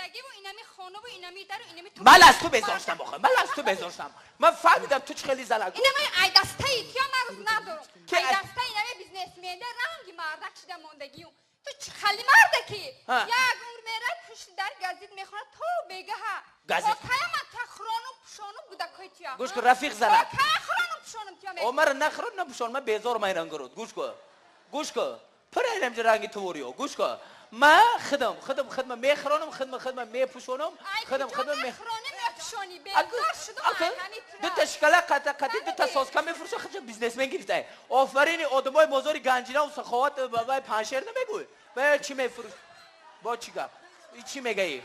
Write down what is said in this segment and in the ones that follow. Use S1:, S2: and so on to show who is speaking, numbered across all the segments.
S1: زندگی و اینمی خانه و اینمی در و اینمی تو
S2: من از تو بذاشتم آخه من از تو بذاشتم من فهمیدم تو چه خیلی زلق
S1: اینمی ای دسته ای کیا مرز ندارم
S2: که
S1: ای دسته اینمی بیزنسمنده رنگی مردک شده ماندگی و تو چه خیلی مرده کی یک عمر میره پشت در گزید میخونه تو بگه ها
S2: گزید
S1: من تخرانم پشانم بوده که تیا
S2: گوش کن رفیق زلق
S1: تخرانم پشانم تیا میگه
S2: عمر نخران نپوشان من بیزار من رنگرود گوش کن پر اینم جو رنگی توریو گوش کن ما خدم میخرانم خدم میپوشونم خدم
S1: میپوشونی بیزار شدم
S2: دو تا شکلا قطعی دو تا ساز کم میفروشه خود بیزنسمن گرفته آفرین آدمای مزاری گنجینه و سخاوت بابای پنشیر نمیگوی با چی میفروش با چی گپ چی میگه ای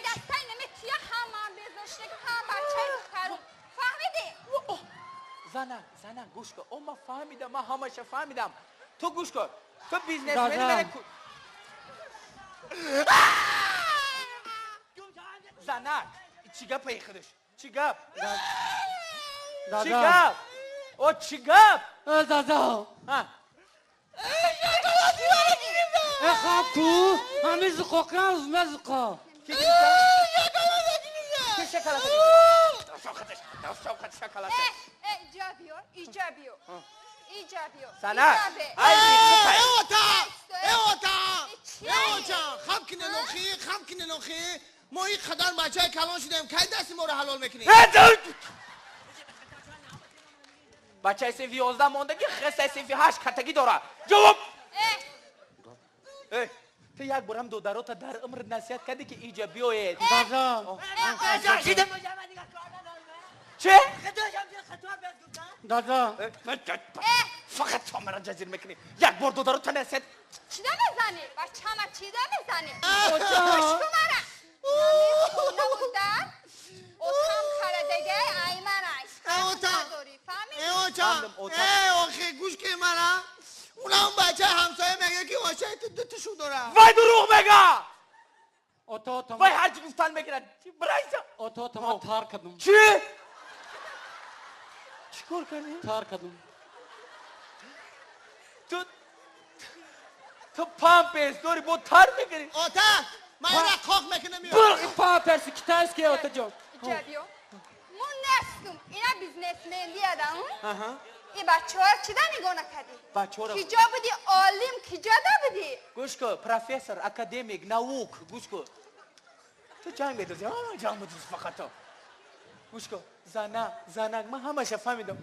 S1: دسته نمیتیا هم بذاشته که هم بچه دخترم فهمیدی
S2: زنه گوش کن ما فهمیدم من همشه فهمیدم تو گوش کن تو بیزنسمن زنک چی گپ ای خودش چی گپ او چی گپ
S3: دادا اخاب کو همیز خوکران مزقا
S2: کی شکلات شکلات
S1: ایجابیو
S2: سنه
S4: ایوتا خم کنه نوخی ما این خدار بچه های کلان شدیم که دستی ما رو حلال میکنی
S2: بچه سیفی 11 ماندگی خسته سیفی 8 کتگی داره جواب تو یک برم دو درات در عمر نصیحت کردی که ایجابیوه
S3: دادا
S2: چه؟
S3: دادا
S2: فقط تو مرا جزیر میکنی یک بار دو درات نصیحت
S1: چی میزنی؟ بچه همه چی میزنی؟ بشکو مرا خونه بودن اتام خردگه ایمن نداری فهمیدی؟
S4: آخه گوش که مرا اونا اون بچه همسایه میگه که واشه تو دوتشو داره
S2: وای دروغ میگه
S3: اوتو
S2: وای هرچی گفتن میگیرن برایسا
S3: اوتو ما تار کردم
S2: چی؟ چیکار کردی؟
S3: تار کردم
S2: تو پامپس داری با تار میگیری
S4: اوتا من این رقاق میکنه میاد
S3: برق پاپرسی کتایس که اوتو جان
S1: ایجابیو من نستم اینا بیزنسمن دیدم این بچه ها چی نگاه نکردی؟
S2: بچه ها
S1: کجا بودی عالم کجا بودی؟
S2: گوش کن پروفسور اکادمیک نووک گوش کن تو جنگ بدوزی جنگ بدوزی فقط تو گوش کن زنک من همشه فهمیدم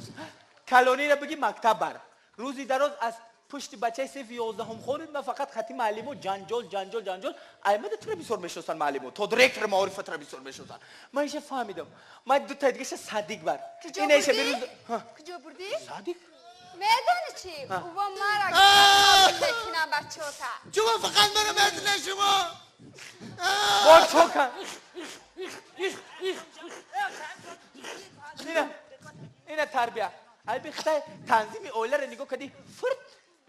S2: کلونی رو بگی مکتب بر روزی دراز از پشت بچه صف 11 هم خورد من فقط خطی معلم و جنجال ایمده تو رو بیسور میشستن معلم و تو دریکتر معارفت رو بیسور میشستن من ایشه فهمیدم من دو تا دیگه صدیق بر
S1: کجا بردی؟ کجا بردی؟
S2: صدیق
S1: میدانی چی؟ او مرا بکنم بچه ها تا
S4: شما فقط منو میدونه شما
S2: با چوکن اینه تربیه ای بخته تنظیم اوله رو نگاه کردی فرد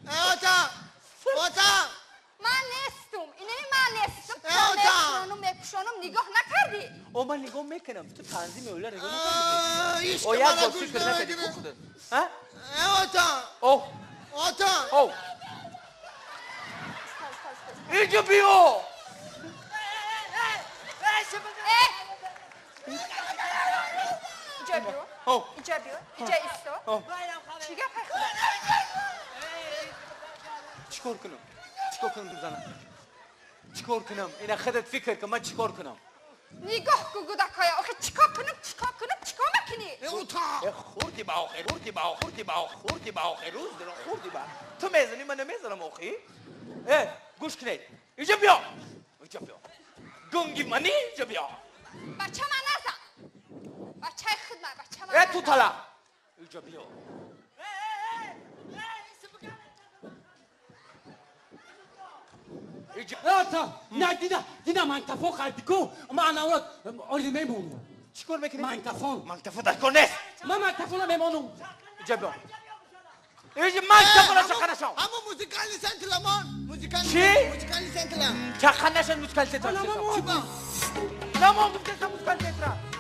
S4: اوتا
S1: من نیستم اینه من نیستم میپوشانم نگاه نکردی
S2: او من نگاه میکنم تو تنظیم اوله رو نگاه
S4: نکردی
S2: او یک بار فکر نکردی خودت اوتا اینجا بیو
S1: اینجا بیو اینجا ایستو چی گفت خدا
S2: چیکار کنم بزنم چیکار کنم اینا خودت فکر کن من چیکار کنم
S1: نگاه کو گودکایا آخه چیکار کنم چیکار میکنی
S2: اوتا خوردی با روز دارم خوردی با تو میزنی من نمیزنم آخی گوش کنید اینجا بیا گنگی منی اینجا بیا
S1: بچه من نزن بچه خدمت بچه من
S2: تو طلا اینجا بیا
S3: اوتا نه دیدم من تفو خردی کو ما انا اولاد اولی میمونم
S2: چیکار میکنی؟
S3: مانتفون
S2: در کار نیست
S3: من مانتفون میمونم
S2: اینجا بیا اینجا مانتفون چخنشم
S4: همون موزیکالی سنتلمان
S2: چی؟
S4: موزیکالی سنتلمان
S2: چخنشن موزیکالی سنتلمان نه ما گفتم موزیکالی سنتلمان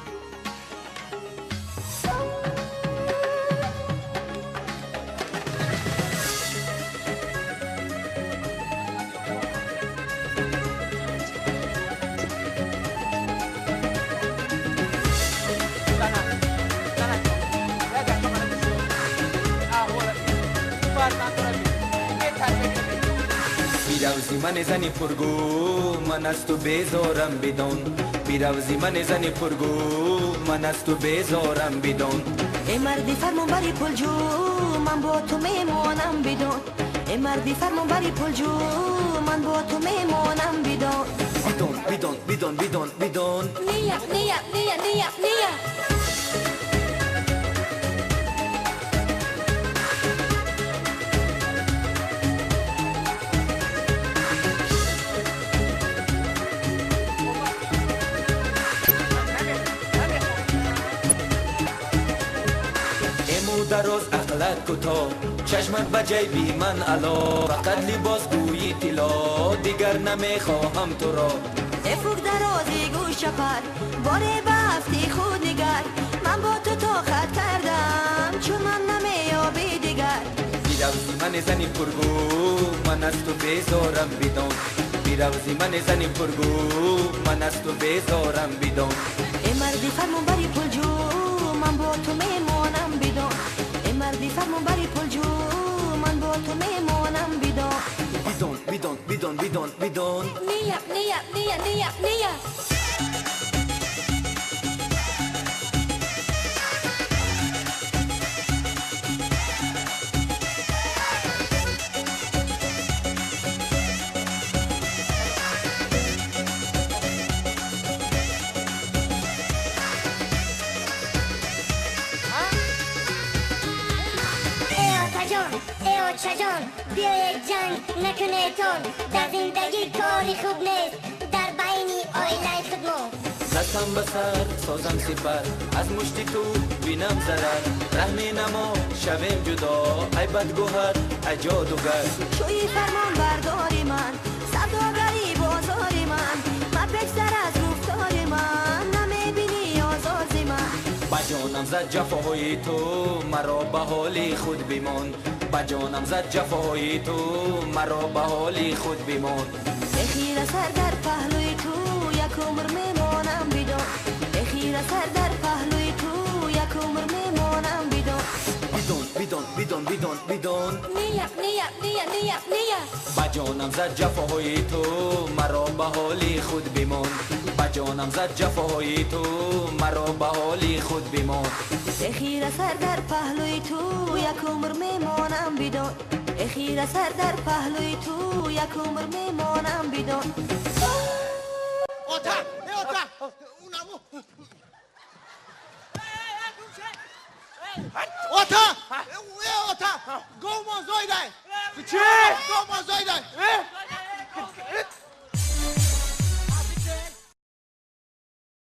S2: بیروزی من زنی پرگو من از تو بیزارم بدون بیروزی من زنی پرگو من از تو بیزارم بدون
S5: ای مردی فرمون بری پلجو من با تو میمونم بدون ای مردی فرمون بری پلجو من با تو میمونم بدون
S2: بدون بدون بدون بدون
S1: نیا نیا نیا نیا نیا
S2: دروز اخلت کتا چشمت به جیبی من علا فقط لباس گویی طلا دیگر نمیخواهم تو را
S5: افق درازی گوش پر باره بافتی خود نگر من با تو طاقت کردم چون من نمیابی دیگر
S2: بیروزی من زنی پرگو من از تو بیزارم بدون بیروزی من زنی پرگو من از تو بیزارم بدون
S5: ای مردی فرمون بری پلجو من با تو میمونم بدون ای مردی فرمون بری پلجو من با تو میمونم بدون
S2: بدون بدون بدون بدون
S1: نیا نیا نیا نیا نیا
S6: جان بیا یک جنگ نکنه تون در زندگی کاری خوب نیست در بینی آیله خودمون
S2: دستم بسر سازم سپر از مشت تو بینم ضرر رحمی نما شویم جدا ای بدگوهر ای جادوگر
S5: شوی فرمان برداری من سوداگری بازاری من مپکسر از گفتار من نمیبینی آزاز من
S2: بجانم زد جفاهای تو مرا به حال خود بمان بجانم زد جفاهای تو مرا به حال خود بمان
S5: اخیر سر در پهلوی تو یک عمر میمانم بدون اخیر سر در پهلوی تو یک عمر میمانم بدون
S2: بدون بدون بدون بدون
S1: نیا نیا نیا نیا نیا
S2: بجانم زد جفاهای تو مرا به حال خود بمان بجانم زد جفاهای تو مرا به حال خود بمان
S5: اخیر سر در پهلوی تو یک عمر میمانم بدون اخیر سر در پهلوی تو یک عمر میمانم بدون
S4: آتا اونمو آتا گو ما زایده
S2: چی؟
S4: گو ما زایده